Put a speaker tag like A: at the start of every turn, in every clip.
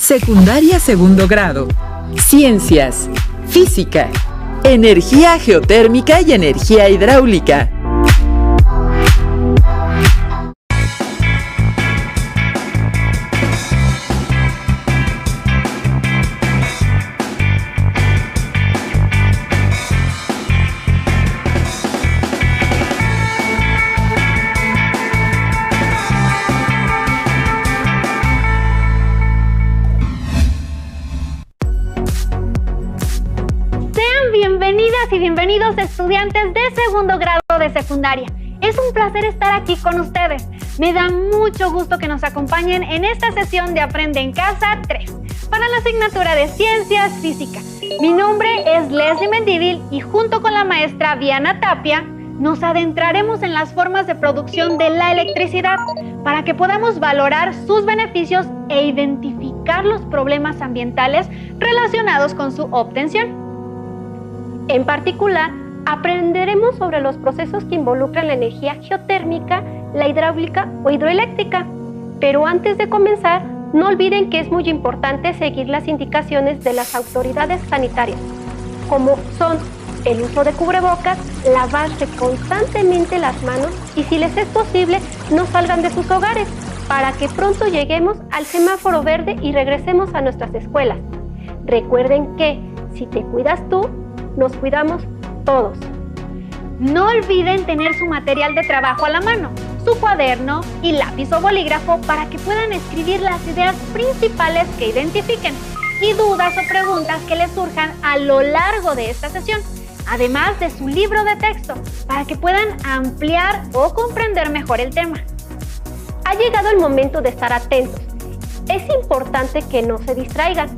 A: Secundaria segundo grado. Ciencias, física, energía geotérmica y energía hidráulica.
B: Y bienvenidos estudiantes de segundo grado de secundaria. Es un placer estar aquí con ustedes. Me da mucho gusto que nos acompañen en esta sesión de Aprende en Casa 3 para la asignatura de Ciencias Física. Mi nombre es Leslie Mendívil y junto con la maestra Viana Tapia nos adentraremos en las formas de producción de la electricidad para que podamos valorar sus beneficios e identificar los problemas ambientales relacionados con su obtención. En particular, aprenderemos sobre los procesos que involucran la energía geotérmica, la hidráulica o hidroeléctrica. Pero antes de comenzar, no olviden que es muy importante seguir las indicaciones de las autoridades sanitarias, como son el uso de cubrebocas, lavarse constantemente las manos y, si les es posible, no salgan de sus hogares para que pronto lleguemos al semáforo verde y regresemos a nuestras escuelas. Recuerden que si te cuidas tú, nos cuidamos todos. No olviden tener su material de trabajo a la mano, su cuaderno y lápiz o bolígrafo para que puedan escribir las ideas principales que identifiquen y dudas o preguntas que les surjan a lo largo de esta sesión, además de su libro de texto, para que puedan ampliar o comprender mejor el tema. Ha llegado el momento de estar atentos. Es importante que no se distraigan.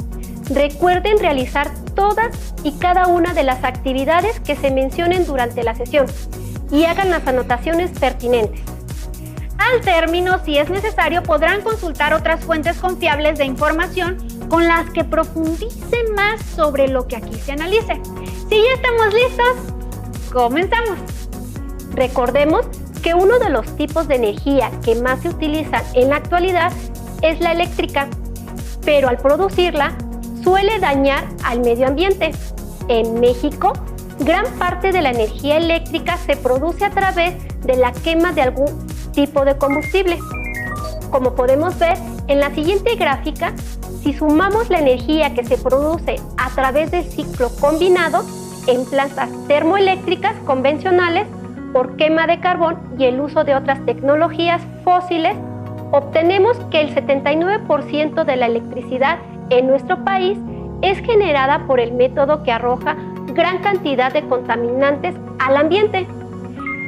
B: Recuerden realizar todas y cada una de las actividades que se mencionen durante la sesión y hagan las anotaciones pertinentes. Al término, si es necesario, podrán consultar otras fuentes confiables de información con las que profundicen más sobre lo que aquí se analice. Si ya estamos listos, comenzamos. Recordemos que uno de los tipos de energía que más se utilizan en la actualidad es la eléctrica, pero al producirla suele dañar al medio ambiente. En México, gran parte de la energía eléctrica se produce a través de la quema de algún tipo de combustible. Como podemos ver en la siguiente gráfica, si sumamos la energía que se produce a través del ciclo combinado en plantas termoeléctricas convencionales por quema de carbón y el uso de otras tecnologías fósiles, obtenemos que el 79% de la electricidad en nuestro país es generada por el método que arroja gran cantidad de contaminantes al ambiente.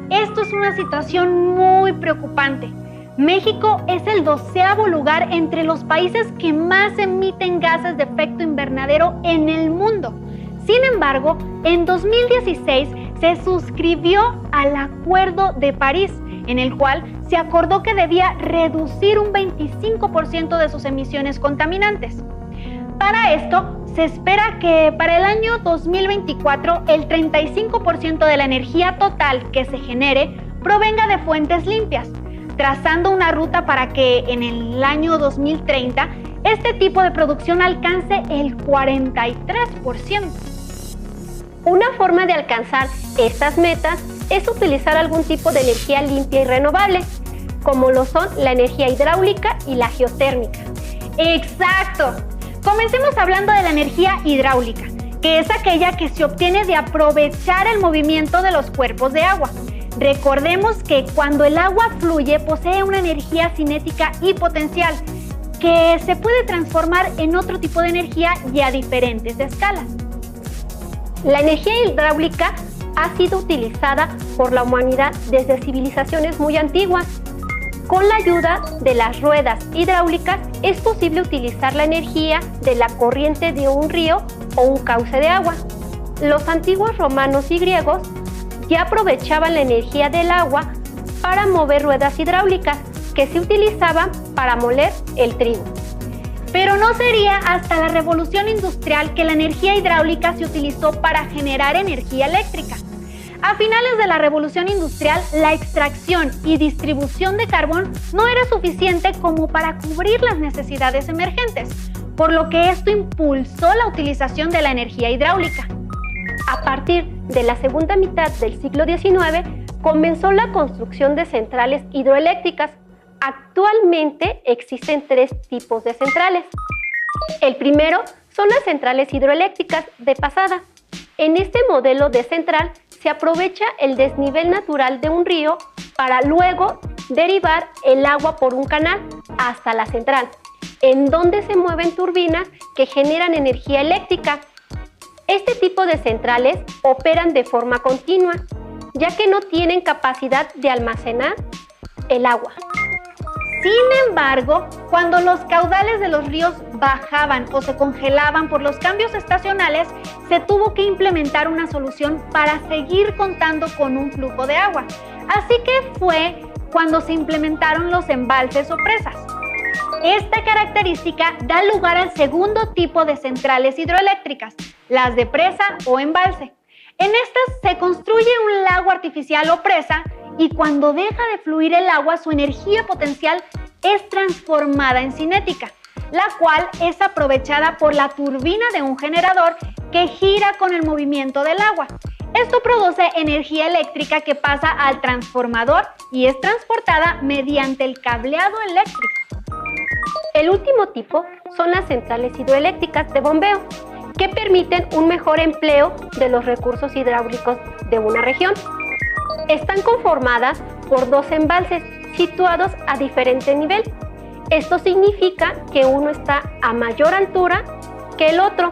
B: Esto es una situación muy preocupante. México es el 12º lugar entre los países que más emiten gases de efecto invernadero en el mundo. Sin embargo, en 2016 se suscribió al Acuerdo de París, en el cual se acordó que debía reducir un 25% de sus emisiones contaminantes. Para esto, se espera que para el año 2024 el 35% de la energía total que se genere provenga de fuentes limpias, trazando una ruta para que en el año 2030 este tipo de producción alcance el 43%. Una forma de alcanzar estas metas es utilizar algún tipo de energía limpia y renovable, como lo son la energía hidráulica y la geotérmica. ¡Exacto! Comencemos hablando de la energía hidráulica, que es aquella que se obtiene de aprovechar el movimiento de los cuerpos de agua. Recordemos que cuando el agua fluye posee una energía cinética y potencial, que se puede transformar en otro tipo de energía y a diferentes escalas. La energía hidráulica ha sido utilizada por la humanidad desde civilizaciones muy antiguas. Con la ayuda de las ruedas hidráulicas es posible utilizar la energía de la corriente de un río o un cauce de agua. Los antiguos romanos y griegos ya aprovechaban la energía del agua para mover ruedas hidráulicas que se utilizaban para moler el trigo. Pero no sería hasta la revolución industrial que la energía hidráulica se utilizó para generar energía eléctrica. A finales de la Revolución Industrial, la extracción y distribución de carbón no era suficiente como para cubrir las necesidades emergentes, por lo que esto impulsó la utilización de la energía hidráulica.
C: A partir de la segunda mitad del siglo XIX, comenzó la construcción de centrales hidroeléctricas. Actualmente existen 3 tipos de centrales. El primero son las centrales hidroeléctricas de pasada. En este modelo de central se aprovecha el desnivel natural de un río para luego derivar el agua por un canal hasta la central, en donde se mueven turbinas que generan energía eléctrica. Este tipo de centrales operan de forma continua, ya que no tienen capacidad de almacenar el agua.
B: Sin embargo, cuando los caudales de los ríos bajaban o se congelaban por los cambios estacionales, se tuvo que implementar una solución para seguir contando con un flujo de agua. Así que fue cuando se implementaron los embalses o presas. Esta característica da lugar al segundo tipo de centrales hidroeléctricas, las de presa o embalse. En estas se construye un lago artificial o presa y cuando deja de fluir el agua, su energía potencial es transformada en cinética, la cual es aprovechada por la turbina de un generador que gira con el movimiento del agua. Esto produce energía eléctrica que pasa al transformador y es transportada mediante el cableado eléctrico.
C: El último tipo son las centrales hidroeléctricas de bombeo, que permiten un mejor empleo de los recursos hidráulicos de una región. Están conformadas por 2 embalses situados a diferente nivel. Esto significa que uno está a mayor altura que el otro.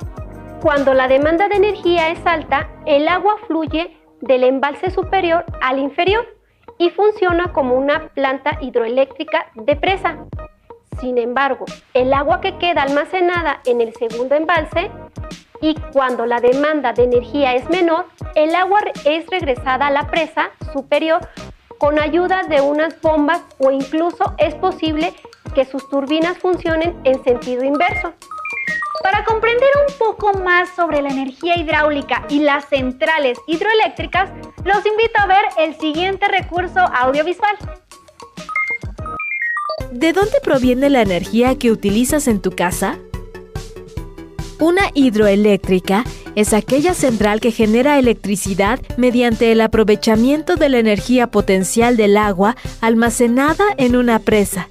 C: Cuando la demanda de energía es alta, el agua fluye del embalse superior al inferior y funciona como una planta hidroeléctrica de presa. Sin embargo, el agua que queda almacenada en el segundo embalse y cuando la demanda de energía es menor, el agua es regresada a la presa superior con ayuda de unas bombas o incluso es posible que sus turbinas funcionen en sentido inverso.
B: Para comprender un poco más sobre la energía hidráulica y las centrales hidroeléctricas, los invito a ver el siguiente recurso audiovisual.
D: ¿De dónde proviene la energía que utilizas en tu casa? Una hidroeléctrica es aquella central que genera electricidad mediante el aprovechamiento de la energía potencial del agua almacenada en una presa.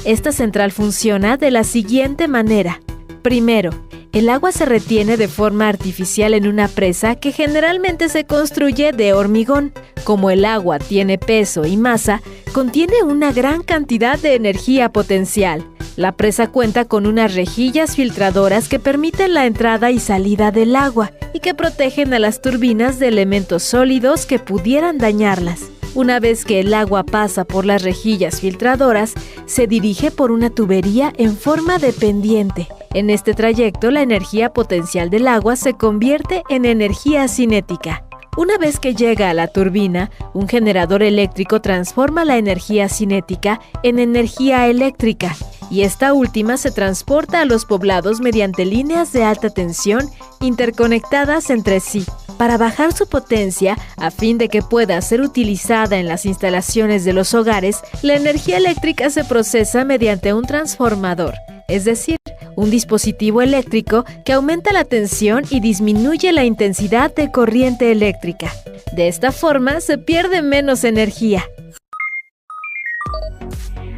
D: Esta central funciona de la siguiente manera. Primero, el agua se retiene de forma artificial en una presa que generalmente se construye de hormigón. Como el agua tiene peso y masa, contiene una gran cantidad de energía potencial. La presa cuenta con unas rejillas filtradoras que permiten la entrada y salida del agua y que protegen a las turbinas de elementos sólidos que pudieran dañarlas. Una vez que el agua pasa por las rejillas filtradoras, se dirige por una tubería en forma de pendiente. En este trayecto, la energía potencial del agua se convierte en energía cinética. Una vez que llega a la turbina, un generador eléctrico transforma la energía cinética en energía eléctrica, y esta última se transporta a los poblados mediante líneas de alta tensión interconectadas entre sí. Para bajar su potencia, a fin de que pueda ser utilizada en las instalaciones de los hogares, la energía eléctrica se procesa mediante un transformador, es decir, un dispositivo eléctrico que aumenta la tensión y disminuye la intensidad de corriente eléctrica. De esta forma, se pierde menos energía.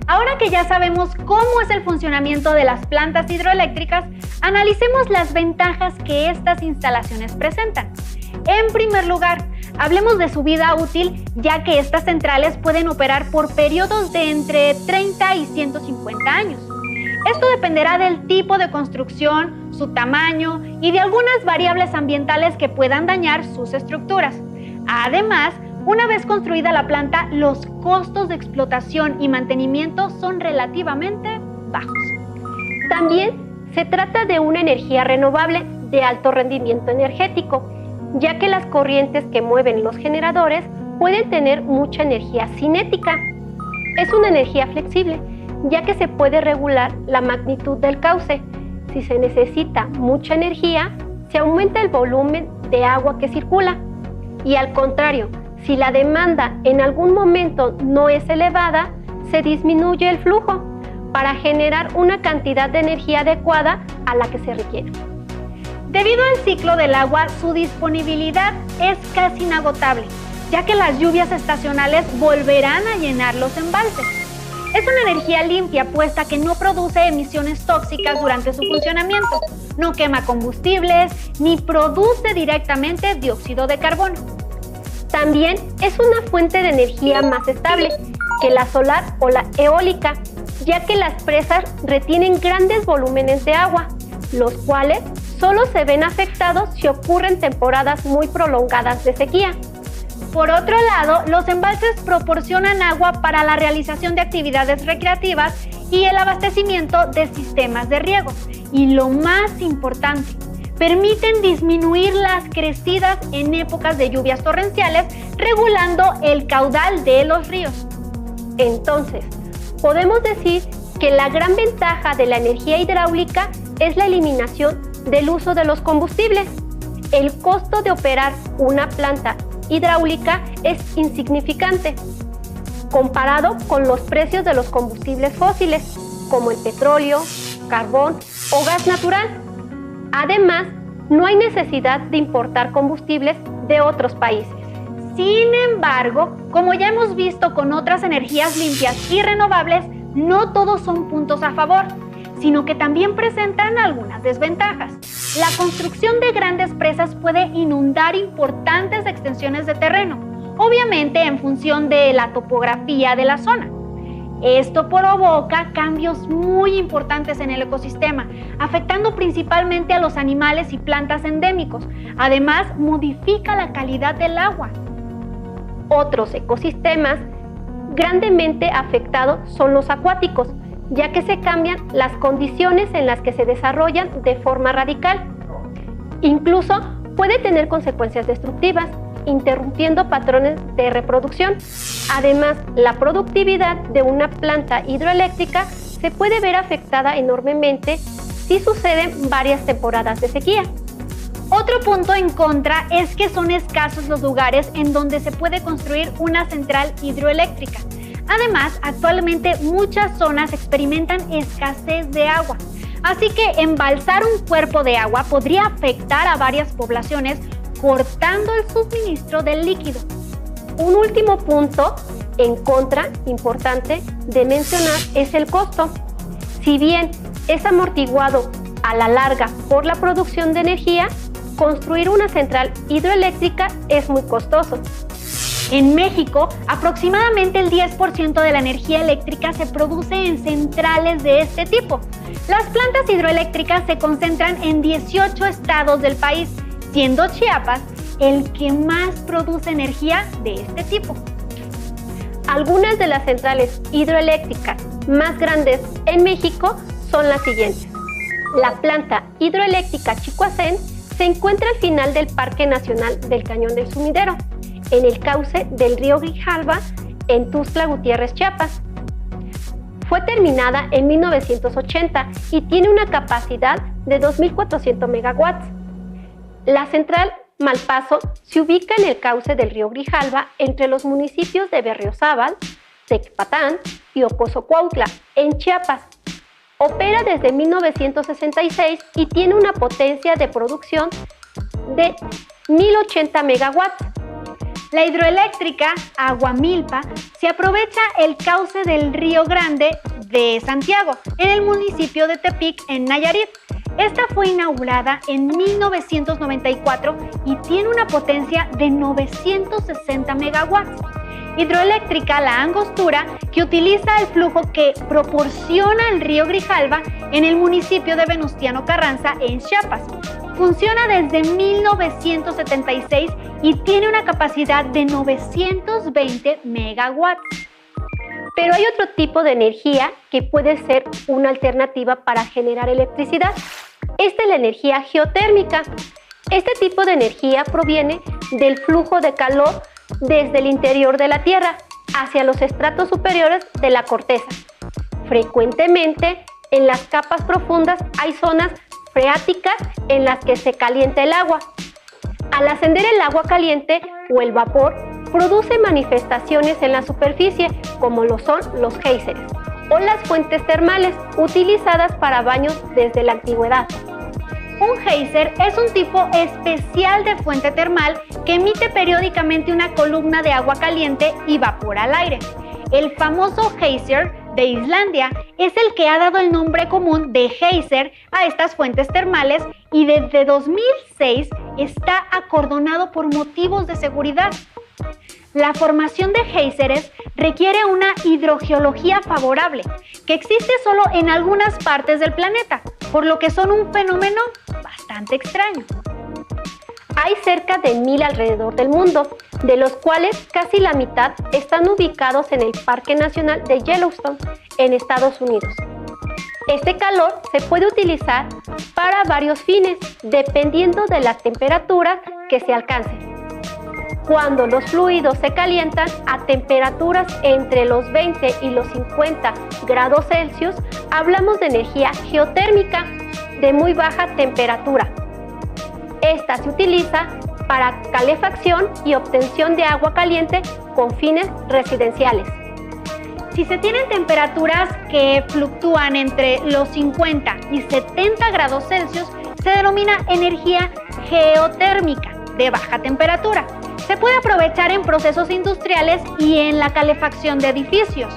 B: Ahora que ya sabemos cómo es el funcionamiento de las plantas hidroeléctricas, analicemos las ventajas que estas instalaciones presentan. En primer lugar, hablemos de su vida útil, ya que estas centrales pueden operar por periodos de entre 30 y 150 años. Esto dependerá del tipo de construcción, su tamaño y de algunas variables ambientales que puedan dañar sus estructuras. Además, una vez construida la planta, los costos de explotación y mantenimiento son relativamente bajos.
C: También se trata de una energía renovable de alto rendimiento energético, ya que las corrientes que mueven los generadores pueden tener mucha energía cinética. Es una energía flexible, ya que se puede regular la magnitud del cauce. Si se necesita mucha energía, se aumenta el volumen de agua que circula. Y al contrario, Si la demanda en algún momento no es elevada, se disminuye el flujo para generar una cantidad de energía adecuada a la que se requiere.
B: Debido al ciclo del agua, su disponibilidad es casi inagotable, ya que las lluvias estacionales volverán a llenar los embalses. Es una energía limpia, puesta que no produce emisiones tóxicas durante su funcionamiento, no quema combustibles, ni produce directamente dióxido de carbono.
C: También es una fuente de energía más estable que la solar o la eólica, ya que las presas retienen grandes volúmenes de agua, los cuales solo se ven afectados si ocurren temporadas muy prolongadas de sequía.
B: Por otro lado, los embalses proporcionan agua para la realización de actividades recreativas y el abastecimiento de sistemas de riego. Y lo más importante, permiten disminuir las crecidas en épocas de lluvias torrenciales, regulando el caudal de los ríos.
C: Entonces, podemos decir que la gran ventaja de la energía hidráulica es la eliminación del uso de los combustibles. El costo de operar una planta hidráulica es insignificante comparado con los precios de los combustibles fósiles, como el petróleo, carbón o gas natural. Además, no hay necesidad de importar combustibles de otros países.
B: Sin embargo, como ya hemos visto con otras energías limpias y renovables, no todos son puntos a favor, sino que también presentan algunas desventajas. La construcción de grandes presas puede inundar importantes extensiones de terreno, obviamente en función de la topografía de la zona. Esto provoca cambios muy importantes en el ecosistema, afectando principalmente a los animales y plantas endémicos. Además, modifica la calidad del agua.
C: Otros ecosistemas grandemente afectados son los acuáticos, ya que se cambian las condiciones en las que se desarrollan de forma radical. Incluso puede tener consecuencias destructivas, interrumpiendo patrones de reproducción. Además, la productividad de una planta hidroeléctrica se puede ver afectada enormemente si suceden varias temporadas de sequía.
B: Otro punto en contra es que son escasos los lugares en donde se puede construir una central hidroeléctrica. Además, actualmente muchas zonas experimentan escasez de agua, así que embalsar un cuerpo de agua podría afectar a varias poblaciones, cortando el suministro del líquido.
C: Un último punto en contra importante de mencionar es el costo. Si bien es amortiguado a la larga por la producción de energía, construir una central hidroeléctrica es muy costoso.
B: En México, aproximadamente el 10% de la energía eléctrica se produce en centrales de este tipo. Las plantas hidroeléctricas se concentran en 18 estados del país, siendo Chiapas el que más produce energía de este tipo.
C: Algunas de las centrales hidroeléctricas más grandes en México son las siguientes. La planta hidroeléctrica Chicoacén se encuentra al final del Parque Nacional del Cañón del Sumidero, en el cauce del río Grijalva, en Tuxtla Gutiérrez, Chiapas. Fue terminada en 1980 y tiene una capacidad de 2.400 megawatts. La central Malpaso se ubica en el cauce del río Grijalva entre los municipios de Berriozábal, Tecpatán y Ocosocuautla, en Chiapas. Opera desde 1966 y tiene una potencia de producción de 1.080 megawatts.
B: La hidroeléctrica Aguamilpa se aprovecha el cauce del Río Grande de Santiago, en el municipio de Tepic, en Nayarit. Esta fue inaugurada en 1994 y tiene una potencia de 960 megawatts. Hidroeléctrica La Angostura, que utiliza el flujo que proporciona el río Grijalva en el municipio de Venustiano Carranza, en Chiapas. Funciona desde 1976 y tiene una capacidad de 920 megawatts.
C: Pero hay otro tipo de energía que puede ser una alternativa para generar electricidad. Esta es la energía geotérmica. Este tipo de energía proviene del flujo de calor desde el interior de la Tierra hacia los estratos superiores de la corteza. Frecuentemente, en las capas profundas hay zonas freáticas en las que se calienta el agua. Al ascender el agua caliente o el vapor, produce manifestaciones en la superficie, como lo son los géiseres o las fuentes termales utilizadas para baños desde la antigüedad.
B: Un geyser es un tipo especial de fuente termal que emite periódicamente una columna de agua caliente y vapor al aire. El famoso geyser de Islandia es el que ha dado el nombre común de geyser a estas fuentes termales y desde 2006 está acordonado por motivos de seguridad. La formación de géiseres requiere una hidrogeología favorable, que existe solo en algunas partes del planeta, por lo que son un fenómeno bastante extraño.
C: Hay cerca de 1000 alrededor del mundo, de los cuales casi la mitad están ubicados en el Parque Nacional de Yellowstone, en Estados Unidos. Este calor se puede utilizar para varios fines, dependiendo de la temperatura que se alcance. Cuando los fluidos se calientan a temperaturas entre los 20 y los 50 grados Celsius, hablamos de energía geotérmica de muy baja temperatura. Esta se utiliza para calefacción y obtención de agua caliente con fines residenciales.
B: Si se tienen temperaturas que fluctúan entre los 50 y 70 grados Celsius, se denomina energía geotérmica de baja temperatura. Se puede aprovechar en procesos industriales y en la calefacción de edificios.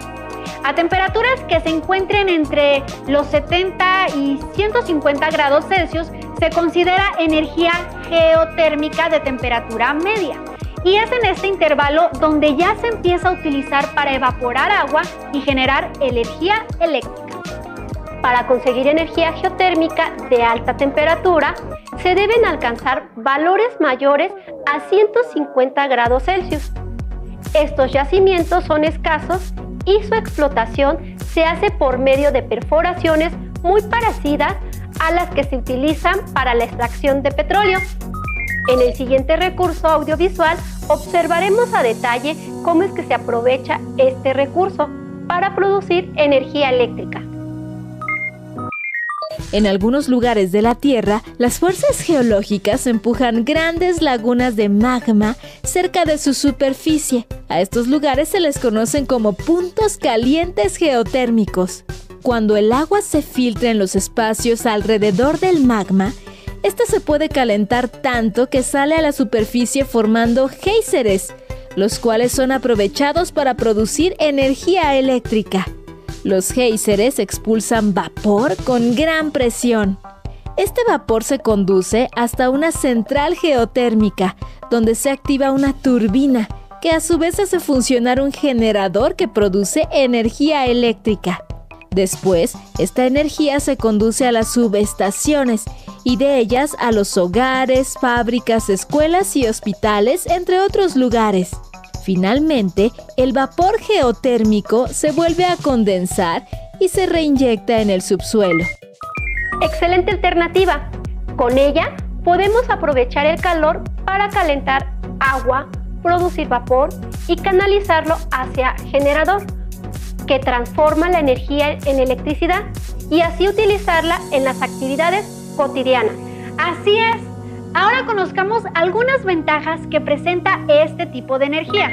B: A temperaturas que se encuentren entre los 70 y 150 grados Celsius se considera energía geotérmica de temperatura media. Y es en este intervalo donde ya se empieza a utilizar para evaporar agua y generar energía eléctrica. Para conseguir energía geotérmica de alta temperatura, se deben alcanzar valores mayores a 150 grados Celsius. Estos yacimientos son escasos y su explotación se hace por medio de perforaciones muy parecidas a las que se utilizan para la extracción de petróleo. En el siguiente recurso audiovisual observaremos a detalle cómo es que se aprovecha este recurso para producir energía eléctrica.
D: En algunos lugares de la Tierra, las fuerzas geológicas empujan grandes lagunas de magma cerca de su superficie. A estos lugares se les conocen como puntos calientes geotérmicos. Cuando el agua se filtra en los espacios alrededor del magma, esta se puede calentar tanto que sale a la superficie formando géiseres, los cuales son aprovechados para producir energía eléctrica. Los géiseres expulsan vapor con gran presión. Este vapor se conduce hasta una central geotérmica, donde se activa una turbina, que a su vez hace funcionar un generador que produce energía eléctrica. Después, esta energía se conduce a las subestaciones y de ellas a los hogares, fábricas, escuelas y hospitales, entre otros lugares. Finalmente, el vapor geotérmico se vuelve a condensar y se reinyecta en el subsuelo.
C: Excelente alternativa. Con ella podemos aprovechar el calor para calentar agua, producir vapor y canalizarlo hacia generador, que transforma la energía en electricidad y así utilizarla en las actividades cotidianas.
B: Así es. Ahora conozcamos algunas ventajas que presenta este tipo de energía.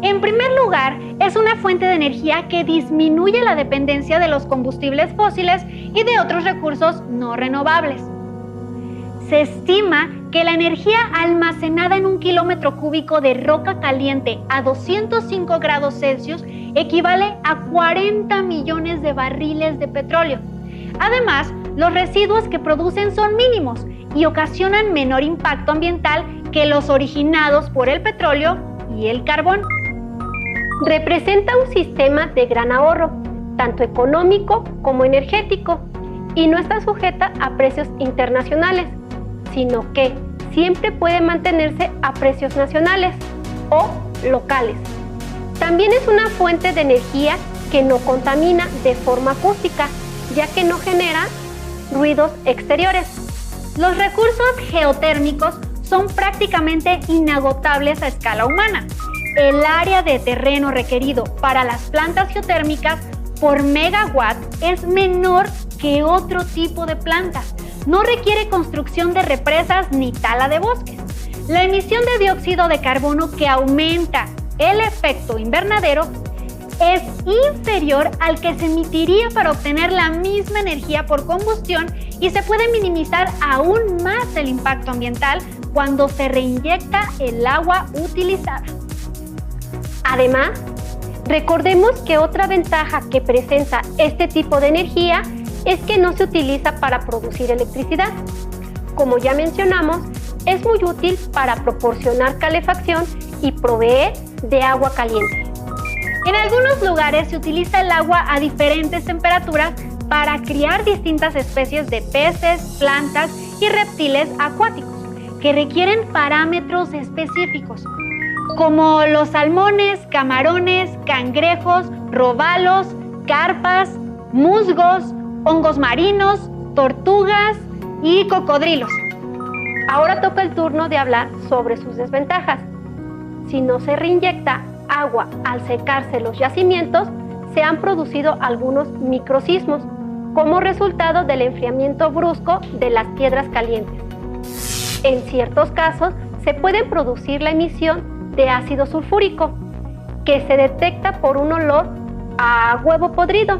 B: En primer lugar, es una fuente de energía que disminuye la dependencia de los combustibles fósiles y de otros recursos no renovables. Se estima que la energía almacenada en 1 kilómetro cúbico de roca caliente a 205 grados Celsius equivale a 40 millones de barriles de petróleo. Además, los residuos que producen son mínimos y ocasionan menor impacto ambiental que los originados por el petróleo y el carbón.
C: Representa un sistema de gran ahorro, tanto económico como energético, y no está sujeta a precios internacionales, sino que siempre puede mantenerse a precios nacionales o locales. También es una fuente de energía que no contamina de forma acústica, ya que no genera ruidos exteriores.
B: Los recursos geotérmicos son prácticamente inagotables a escala humana. El área de terreno requerido para las plantas geotérmicas por megawatt es menor que otro tipo de plantas. No requiere construcción de represas ni tala de bosques. La emisión de dióxido de carbono que aumenta el efecto invernadero es inferior al que se emitiría para obtener la misma energía por combustión y se puede minimizar aún más el impacto ambiental cuando se reinyecta el agua utilizada.
C: Además, recordemos que otra ventaja que presenta este tipo de energía es que no se utiliza para producir electricidad. Como ya mencionamos, es muy útil para proporcionar calefacción y proveer de agua caliente.
B: En algunos lugares se utiliza el agua a diferentes temperaturas para criar distintas especies de peces, plantas y reptiles acuáticos que requieren parámetros específicos, como los salmones, camarones, cangrejos, robalos, carpas, musgos, hongos marinos, tortugas y cocodrilos.
C: Ahora toca el turno de hablar sobre sus desventajas. Si no se reinyecta agua al secarse los yacimientos, se han producido algunos microsismos como resultado del enfriamiento brusco de las piedras calientes. En ciertos casos, se puede producir la emisión de ácido sulfúrico, que se detecta por un olor a huevo podrido.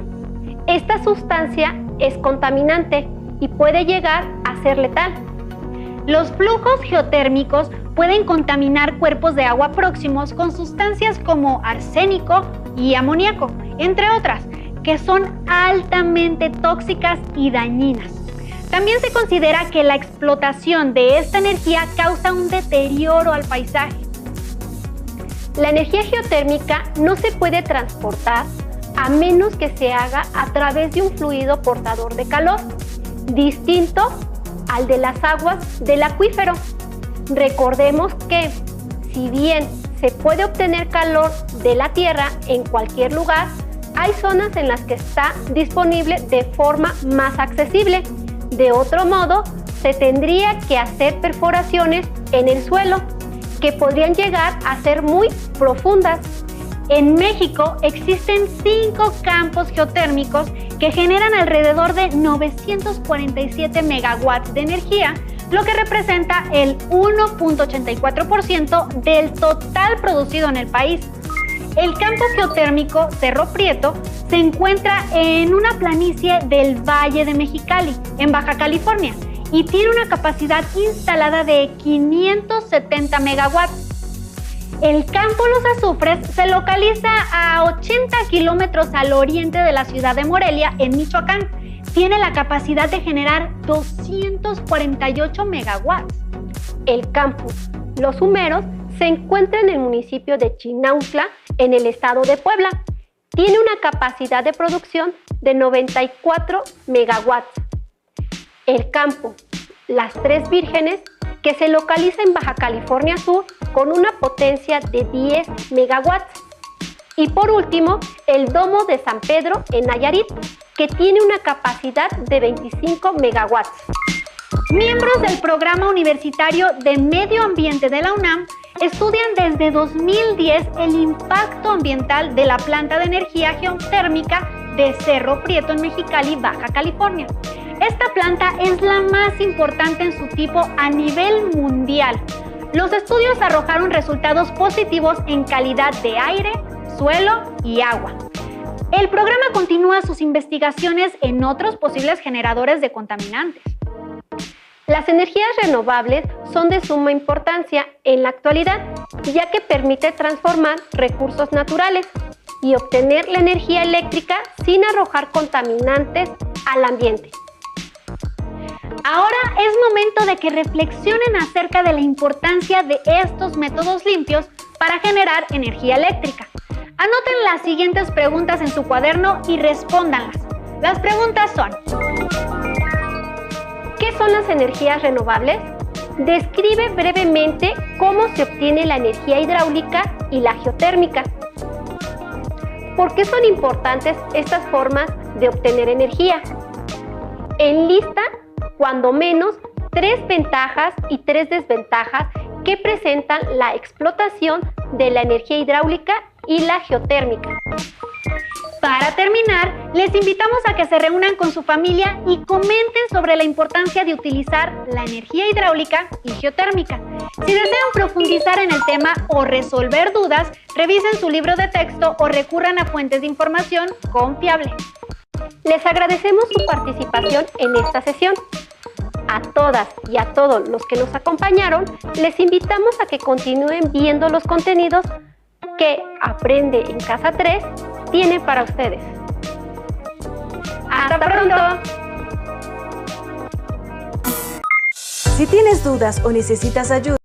C: Esta sustancia es contaminante y puede llegar a ser letal.
B: Los flujos geotérmicos pueden contaminar cuerpos de agua próximos con sustancias como arsénico y amoníaco, entre otras, que son altamente tóxicas y dañinas. También se considera que la explotación de esta energía causa un deterioro al paisaje.
C: La energía geotérmica no se puede transportar a menos que se haga a través de un fluido portador de calor, distinto al de las aguas del acuífero. Recordemos que, si bien se puede obtener calor de la tierra en cualquier lugar, hay zonas en las que está disponible de forma más accesible. De otro modo, se tendría que hacer perforaciones en el suelo, que podrían llegar a ser muy profundas.
B: En México existen 5 campos geotérmicos que generan alrededor de 947 megawatts de energía, lo que representa el 1.84% del total producido en el país. El campo geotérmico Cerro Prieto se encuentra en una planicie del Valle de Mexicali, en Baja California, y tiene una capacidad instalada de 570 megawatts. El campo Los Azufres se localiza a 80 kilómetros al oriente de la ciudad de Morelia, en Michoacán. Tiene la capacidad de generar 248 megawatts.
C: El campus Los Humeros se encuentra en el municipio de Chinautla, en el estado de Puebla. Tiene una capacidad de producción de 94 megawatts. El campo Las Tres Vírgenes, que se localiza en Baja California Sur, con una potencia de 10 megawatts. Y por último, el Domo de San Pedro en Nayarit, que tiene una capacidad de 25 megawatts.
B: Miembros del Programa Universitario de Medio Ambiente de la UNAM estudian desde 2010 el impacto ambiental de la planta de energía geotérmica de Cerro Prieto en Mexicali, Baja California. Esta planta es la más importante en su tipo a nivel mundial. Los estudios arrojaron resultados positivos en calidad de aire, suelo y agua. El programa continúa sus investigaciones en otros posibles generadores de contaminantes.
C: Las energías renovables son de suma importancia en la actualidad, ya que permite transformar recursos naturales y obtener la energía eléctrica sin arrojar contaminantes al ambiente.
B: Ahora es momento de que reflexionen acerca de la importancia de estos métodos limpios para generar energía eléctrica. Anoten las siguientes preguntas en su cuaderno y respóndanlas. Las preguntas son:
C: ¿qué son las energías renovables? Describe brevemente cómo se obtiene la energía hidráulica y la geotérmica. ¿Por qué son importantes estas formas de obtener energía? Enlista cuando menos 3 ventajas y 3 desventajas que presentan la explotación de la energía hidráulica y la geotérmica.
B: Para Para terminar, les invitamos a que se reúnan con su familia y comenten sobre la importancia de utilizar la energía hidráulica y geotérmica. Si desean profundizar en el tema o resolver dudas, revisen su libro de texto o recurran a fuentes de información confiables.
C: Les agradecemos su participación en esta sesión. A todas y a todos los que nos acompañaron, les invitamos a que continúen viendo los contenidos que Aprende en Casa 3 tiene para ustedes. ¡Hasta pronto!
E: Si tienes dudas o necesitas ayuda,